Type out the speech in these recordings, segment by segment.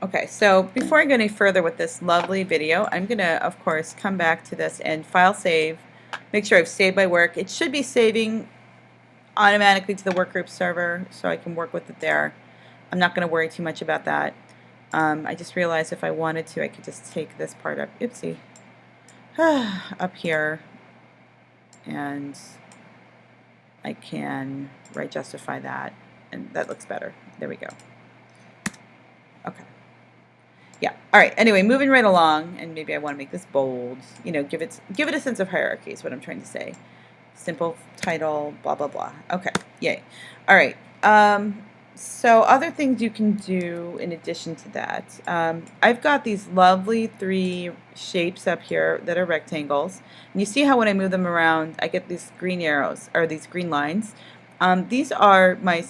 Okay, so before I go any further with this lovely video, I'm going to, of course, come back to this and file save. Make sure I've saved my work. It should be saving automatically to the workgroup server so I can work with it there. I'm not going to worry too much about that. I just realized if I wanted to, I could just take this part up, oopsie, up here, and I can right justify that, and that looks better. There we go. Okay. Yeah. All right. Anyway, moving right along, and maybe I want to make this bold. You know, give it a sense of hierarchy is what I'm trying to say. Simple title, blah blah blah. Okay. Yay. All right. So other things you can do in addition to that, I've got these lovely 3 shapes up here that are rectangles, and you see how when I move them around, I get these green arrows or these green lines. These are my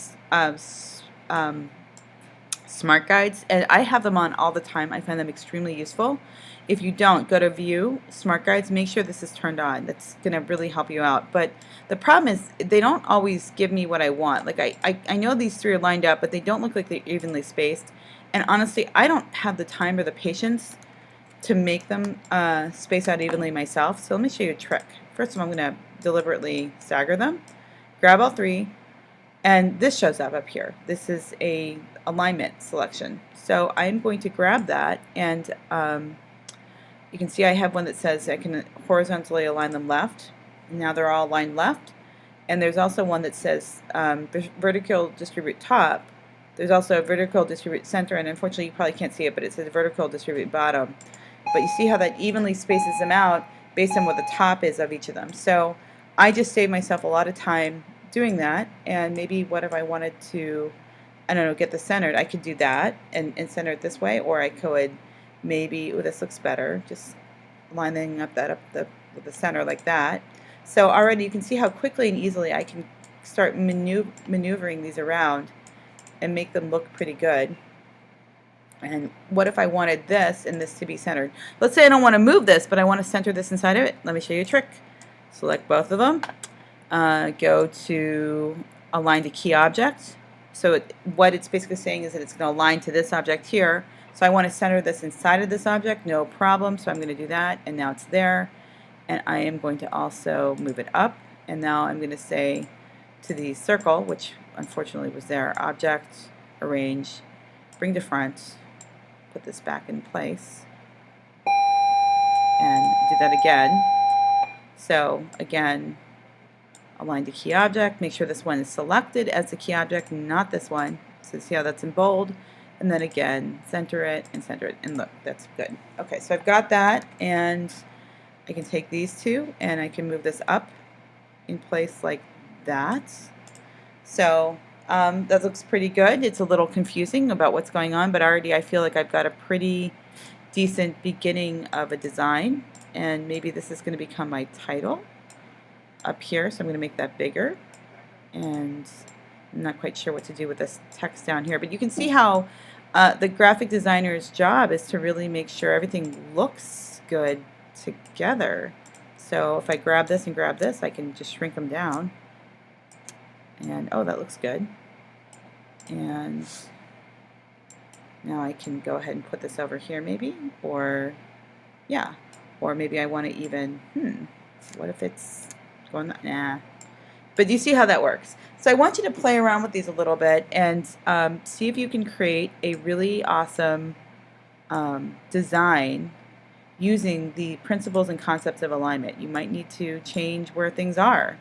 smart guides, and I have them on all the time. I find them extremely useful. If you don't, go to View, Smart Guides, make sure this is turned on. That's going to really help you out. But the problem is they don't always give me what I want. Like I know these 3 are lined up, but they don't look like they're evenly spaced. And honestly, I don't have the time or the patience to make them space out evenly myself. So let me show you a trick. First of all, I'm going to deliberately stagger them. Grab all 3. And this shows up here. This is a alignment selection. So I'm going to grab that, and you can see I have one that says I can horizontally align them left. Now they're all aligned left. And there's also one that says vertical distribute top. There's also a vertical distribute center, and unfortunately you probably can't see it, but it says vertical distribute bottom. But you see how that evenly spaces them out based on what the top is of each of them. So I just saved myself a lot of time doing that, and maybe what if I wanted to, I don't know, get this centered. I could do that and center it this way, or I could maybe, oh, this looks better, just lining up that with the center like that. So already you can see how quickly and easily I can start maneuvering these around and make them look pretty good. And what if I wanted this and this to be centered? Let's say I don't want to move this, but I want to center this inside of it. Let me show you a trick. Select both of them. Go to Align to Key Object. So what it's basically saying is that it's going to align to this object here. So I want to center this inside of this object, no problem. So I'm going to do that, and now it's there. And I am going to also move it up. And now I'm going to say to the circle, which unfortunately was there, Object, Arrange, Bring to Front, put this back in place, and do that again. So again, align to key object, make sure this one is selected as the key object, not this one. So see how that's in bold, and then again center it, and look, that's good. Okay, so I've got that, and I can take these 2 and I can move this up in place like that. So that looks pretty good. It's a little confusing about what's going on, but already I feel like I've got a pretty decent beginning of a design, and maybe this is going to become my title up here, so I'm going to make that bigger, and I'm not quite sure what to do with this text down here, but you can see how the graphic designer's job is to really make sure everything looks good together. So if I grab this and grab this, I can just shrink them down, and oh, that looks good. And now I can go ahead and put this over here maybe, or yeah, or maybe I want to even, what if it's going, nah. But you see how that works. So I want you to play around with these a little bit and see if you can create a really awesome design using the principles and concepts of alignment. You might need to change where things are.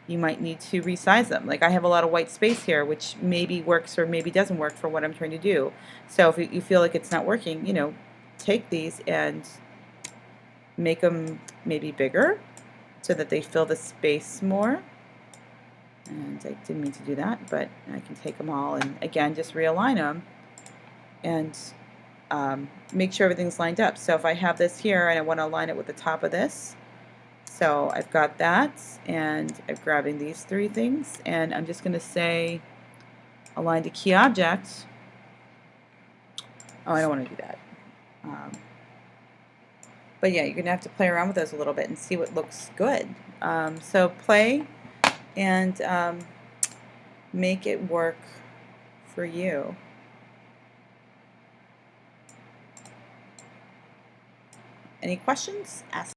You might need to resize them. Like I have a lot of white space here, which maybe works or maybe doesn't work for what I'm trying to do. So if you feel like it's not working, you know, take these and make them maybe bigger so that they fill the space more. And I didn't mean to do that, but I can take them all and again just realign them and make sure everything's lined up. So if I have this here and I want to align it with the top of this, so I've got that, and I'm grabbing these 3 things, and I'm just going to say align to key object. Oh, I don't want to do that. But yeah, you're going to have to play around with those a little bit and see what looks good. So play and make it work for you. Any questions? Ask.